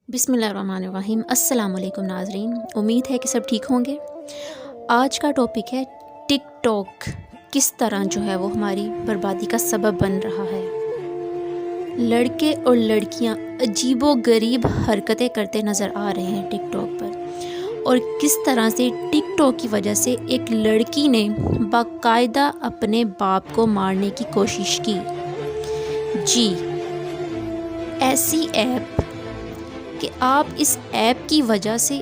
بسم اللہ الرحمن الرحیم۔ السلام علیکم ناظرین، امید ہے کہ سب ٹھیک ہوں گے۔ آج کا ٹاپک ہے ٹک ٹاک کس طرح جو ہے وہ ہماری بربادی کا سبب بن رہا ہے۔ لڑکے اور لڑکیاں عجیب و غریب حرکتیں کرتے نظر آ رہے ہیں ٹک ٹاک پر، اور کس طرح سے ٹک ٹاک کی وجہ سے ایک لڑکی نے باقاعدہ اپنے باپ کو مارنے کی کوشش کی۔ جی، ایسی ایپ کہ آپ اس ایپ کی وجہ سے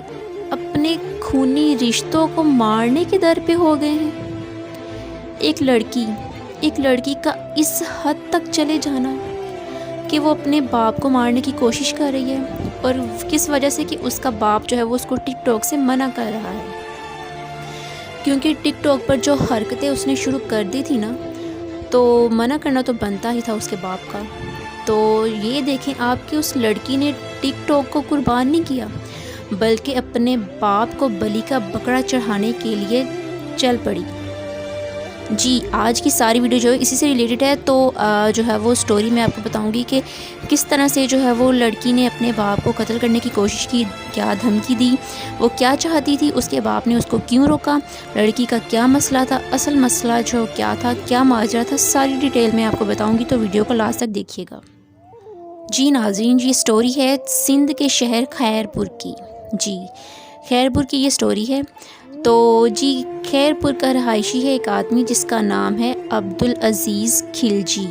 اپنے خونی رشتوں کو مارنے کے در پہ ہو گئے ہیں۔ ایک لڑکی کا اس حد تک چلے جانا کہ وہ اپنے باپ کو مارنے کی کوشش کر رہی ہے، اور کس وجہ سے کہ اس کا باپ جو ہے وہ اس کو ٹک ٹاک سے منع کر رہا ہے، کیونکہ ٹک ٹاک پر جو حرکتیں اس نے شروع کر دی تھی نا، تو منع کرنا تو بنتا ہی تھا اس کے باپ کا۔ تو یہ دیکھیں آپ کہ اس لڑکی نے ٹک ٹاک کو قربان نہیں کیا، بلکہ اپنے باپ کو بلی کا بکرا چڑھانے کے لیے چل پڑی۔ جی، آج کی ساری ویڈیو جو ہے اسی سے ریلیٹڈ ہے، تو جو ہے وہ سٹوری میں آپ کو بتاؤں گی کہ کس طرح سے جو ہے وہ لڑکی نے اپنے باپ کو قتل کرنے کی کوشش کی، کیا دھمکی دی، وہ کیا چاہتی تھی، اس کے باپ نے اس کو کیوں روکا، لڑکی کا کیا مسئلہ تھا، اصل مسئلہ جو کیا تھا، کیا ماجرا تھا، ساری ڈیٹیل میں آپ کو بتاؤں گی، تو ویڈیو کو لاسٹ تک دیکھیے گا۔ جی ناظرین، یہ سٹوری ہے سندھ کے شہر خیرپور کی۔ جی، خیرپور کی یہ سٹوری ہے۔ تو جی، خیرپور کا رہائشی ہے ایک آدمی جس کا نام ہے عبدالعزیز کھلجی۔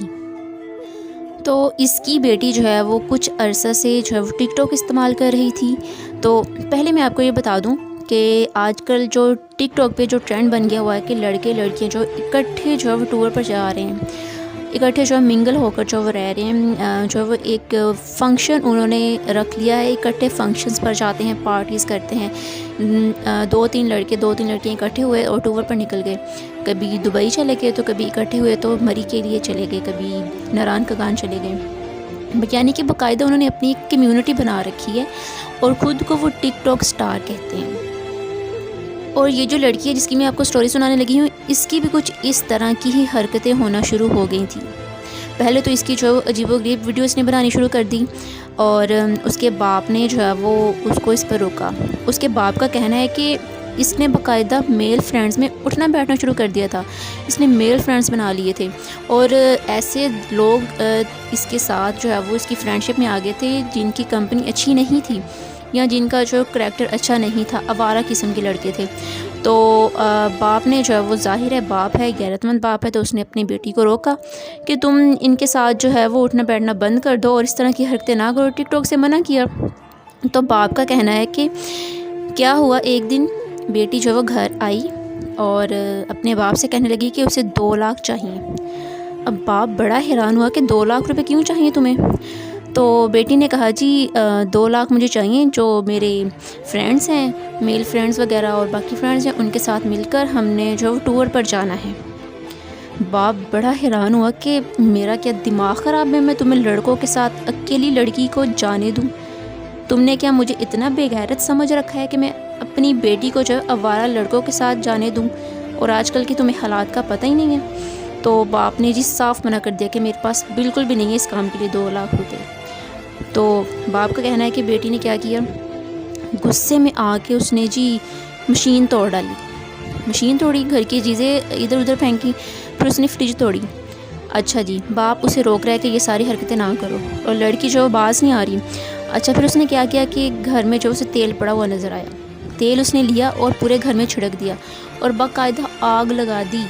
تو اس کی بیٹی جو ہے وہ کچھ عرصہ سے جو ہے وہ ٹک ٹاک استعمال کر رہی تھی۔ تو پہلے میں آپ کو یہ بتا دوں کہ آج کل جو ٹک ٹاک پہ جو ٹرینڈ بن گیا ہوا ہے کہ لڑکے لڑکیاں جو اکٹھے جو ہے وہ ٹور پر جا رہے ہیں، اکٹھے جو ہے منگل ہو کر جو وہ رہ رہے ہیں، جو وہ ایک فنکشن انہوں نے رکھ لیا ہے، اکٹھے فنکشنز پر جاتے ہیں، پارٹیز کرتے ہیں۔ دو تین لڑکیاں اکٹھے ہوئے اور ٹور پر نکل گئے، کبھی دبئی چلے گئے، تو کبھی اکٹھے ہوئے تو مری کے لیے چلے گئے، کبھی ناران کگان چلے گئے، یعنی کہ باقاعدہ انہوں نے اپنی ایک کمیونٹی بنا رکھی ہے اور خود کو وہ ٹک ٹاک سٹار کہتے ہیں۔ اور یہ جو لڑکی ہے جس کی میں آپ کو سٹوری سنانے لگی ہوں، اس کی بھی کچھ اس طرح کی ہی حرکتیں ہونا شروع ہو گئی تھیں۔ پہلے تو اس کی جو عجیب و غریب ویڈیوز نے بنانی شروع کر دی، اور اس کے باپ نے جو ہے وہ اس کو اس پر روکا۔ اس کے باپ کا کہنا ہے کہ اس نے باقاعدہ میل فرینڈز میں اٹھنا بیٹھنا شروع کر دیا تھا، اس نے میل فرینڈز بنا لیے تھے، اور ایسے لوگ اس کے ساتھ جو ہے وہ اس کی فرینڈشپ میں آ گئے تھے جن کی کمپنی اچھی نہیں تھی، یا جن کا جو کریکٹر اچھا نہیں تھا، آوارہ قسم کے لڑکے تھے۔ تو باپ نے جو ہے وہ، ظاہر ہے باپ ہے، غیرت مند باپ ہے، تو اس نے اپنی بیٹی کو روکا کہ تم ان کے ساتھ جو ہے وہ اٹھنا بیٹھنا بند کر دو اور اس طرح کی حرکتیں نہ کرو، ٹک ٹاک سے منع کیا۔ تو باپ کا کہنا ہے کہ کیا ہوا، ایک دن بیٹی جو ہے وہ گھر آئی اور اپنے باپ سے کہنے لگی کہ اسے 2 لاکھ چاہیے۔ اب باپ بڑا حیران ہوا کہ 2 لاکھ روپے کیوں چاہیے تمہیں؟ تو بیٹی نے کہا جی 2 لاکھ مجھے چاہیے، جو میرے فرینڈز ہیں، میل فرینڈز وغیرہ اور باقی فرینڈز ہیں، ان کے ساتھ مل کر ہم نے جو ٹور پر جانا ہے۔ باپ بڑا حیران ہوا کہ میرا کیا دماغ خراب ہے، میں تمہیں لڑکوں کے ساتھ اکیلی لڑکی کو جانے دوں؟ تم نے کیا مجھے اتنا بے غیرت سمجھ رکھا ہے کہ میں اپنی بیٹی کو جو ہے آوارہ لڑکوں کے ساتھ جانے دوں؟ اور آج کل کی تمہیں حالات کا پتہ ہی نہیں ہے۔ تو باپ نے جی صاف منع کر دیا کہ میرے پاس بالکل بھی نہیں ہے اس کام کے لیے 2 لاکھ روپے۔ تو باپ کا کہنا ہے کہ بیٹی نے کیا کیا، غصے میں آ کے اس نے جی مشین توڑ ڈالی، مشین توڑی، گھر کی چیزیں ادھر ادھر پھینکی، پھر اس نے فریج توڑی۔ اچھا جی، باپ اسے روک رہا ہے کہ یہ ساری حرکتیں نہ کرو، اور لڑکی جو باز نہیں آ رہی۔ اچھا، پھر اس نے کیا کیا کہ گھر میں جو اسے تیل پڑا ہوا نظر آیا، تیل اس نے لیا اور پورے گھر میں چھڑک دیا اور باقاعدہ آگ لگا دی۔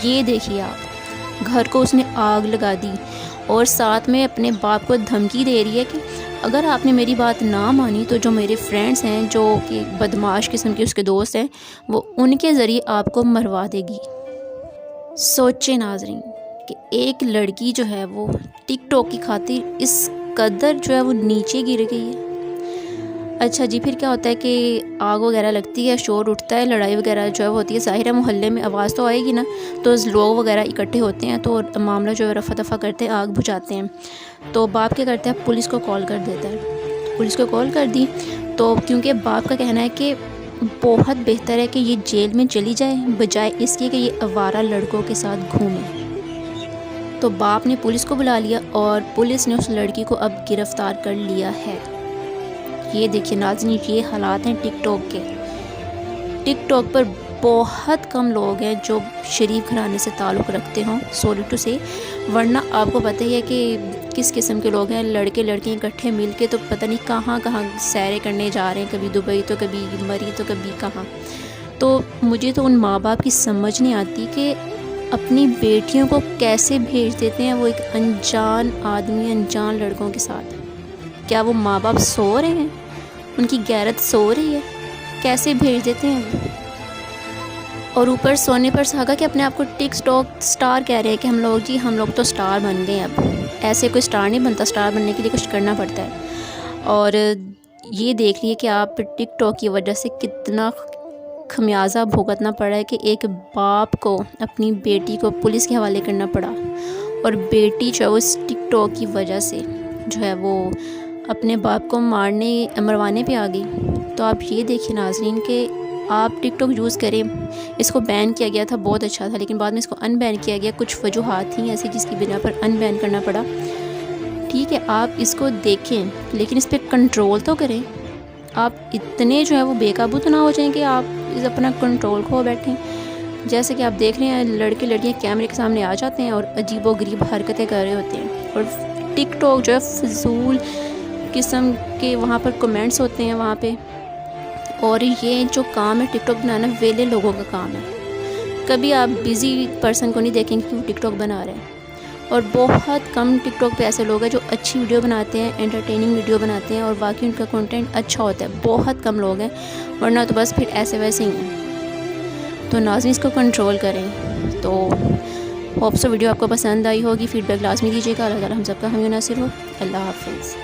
یہ دیکھیے آپ، گھر کو اس نے آگ لگا دی، اور ساتھ میں اپنے باپ کو دھمکی دے رہی ہے کہ اگر آپ نے میری بات نہ مانی تو جو میرے فرینڈز ہیں، جو کہ بدمعاش قسم کے اس کے دوست ہیں، وہ ان کے ذریعے آپ کو مروا دے گی۔ سوچے ناظرین کہ ایک لڑکی جو ہے وہ ٹک ٹاک کی خاطر اس قدر جو ہے وہ نیچے گر گئی ہے۔ اچھا جی، پھر کیا ہوتا ہے کہ آگ وغیرہ لگتی ہے، شور اٹھتا ہے، لڑائی وغیرہ جو ہے وہ ہوتی ہے، ظاہر ہے محلے میں آواز تو آئے گی نا، تو لوگ وغیرہ اکٹھے ہوتے ہیں، تو معاملہ جو ہے رفع دفع کرتے ہیں، آگ بجھاتے ہیں۔ تو باپ کیا کرتا ہے، پولیس کو کال کر دیتا ہے۔ پولیس کو کال کر دی تو کیونکہ باپ کا کہنا ہے کہ بہت بہتر ہے کہ یہ جیل میں چلی جائے بجائے اس کے کہ یہ آوارہ لڑکوں کے ساتھ گھومے۔ تو باپ نے پولیس کو بلا لیا اور پولیس نے اس لڑکی کو اب گرفتار کر لیا ہے۔ یہ دیکھیے ناظرین، یہ حالات ہیں ٹک ٹاک کے۔ ٹک ٹاک پر بہت کم لوگ ہیں جو شریف گھرانے سے تعلق رکھتے ہوں، سوری ٹو سے، ورنہ آپ کو پتہ ہی ہے کہ کس قسم کے لوگ ہیں، لڑکے لڑکیاں اکٹھے مل کے تو پتہ نہیں کہاں کہاں سیرے کرنے جا رہے ہیں، کبھی دبئی تو کبھی مری تو کبھی کہاں۔ تو مجھے تو ان ماں باپ کی سمجھ نہیں آتی کہ اپنی بیٹیوں کو کیسے بھیج دیتے ہیں وہ ایک انجان آدمی، انجان لڑکوں کے ساتھ۔ کیا وہ ماں باپ سو رہے ہیں؟ ان کی غیرت سو رہی ہے؟ کیسے بھیج دیتے ہیں؟ اور اوپر سونے پر سہاگا کہ اپنے آپ کو ٹک ٹاک سٹار کہہ رہے ہیں کہ ہم لوگ تو سٹار بن گئے ہیں۔ اب ایسے کوئی سٹار نہیں بنتا، سٹار بننے کے لیے کچھ کرنا پڑتا ہے۔ اور یہ دیکھ لیے کہ آپ ٹک ٹاک کی وجہ سے کتنا خمیازہ بھگتنا پڑا ہے کہ ایک باپ کو اپنی بیٹی کو پولیس کے حوالے کرنا پڑا، اور بیٹی جو ہے وہ اس ٹک ٹاک کی وجہ سے جو ہے وہ اپنے باپ کو مروانے پہ آ گئی۔ تو آپ یہ دیکھیں ناظرین کہ آپ ٹک ٹاک یوز کریں، اس کو بین کیا گیا تھا، بہت اچھا تھا، لیکن بعد میں اس کو ان بین کیا گیا، کچھ وجوہات تھیں ایسی جس کی بنا پر ان بین کرنا پڑا۔ ٹھیک ہے، آپ اس کو دیکھیں لیکن اس پہ کنٹرول تو کریں۔ آپ اتنے جو ہے وہ بے قابو تو نہ ہو جائیں کہ آپ اپنا کنٹرول کھو بیٹھیں۔ جیسے کہ آپ دیکھ رہے ہیں لڑکے لڑکیاں کیمرے کے سامنے آ جاتے ہیں اور عجیب و غریب حرکتیں کر رہے ہوتے ہیں، اور ٹک ٹاک جو ہے فضول قسم کے وہاں پر کمنٹس ہوتے ہیں وہاں پہ۔ اور یہ جو کام ہے ٹک ٹاک بنانا ویلے لوگوں کا کام ہے، کبھی آپ بیزی پرسن کو نہیں دیکھیں گے کہ وہ ٹک ٹاک بنا رہے ہیں۔ اور بہت کم ٹک ٹاک پہ ایسے لوگ ہیں جو اچھی ویڈیو بناتے ہیں، انٹرٹیننگ ویڈیو بناتے ہیں، اور باقی ان کا کنٹینٹ اچھا ہوتا ہے، بہت کم لوگ ہیں، ورنہ تو بس پھر ایسے ویسے ہی ہیں۔ تو ناظرین اس کو کنٹرول کریں۔ تو ہوپ سو ویڈیو آپ کو پسند آئی ہوگی، فیڈ بیک لازمی دیجیے گا۔ اللہ تعالیٰ ہم سب کا حامی و ناصر ہو۔ اللہ حافظ۔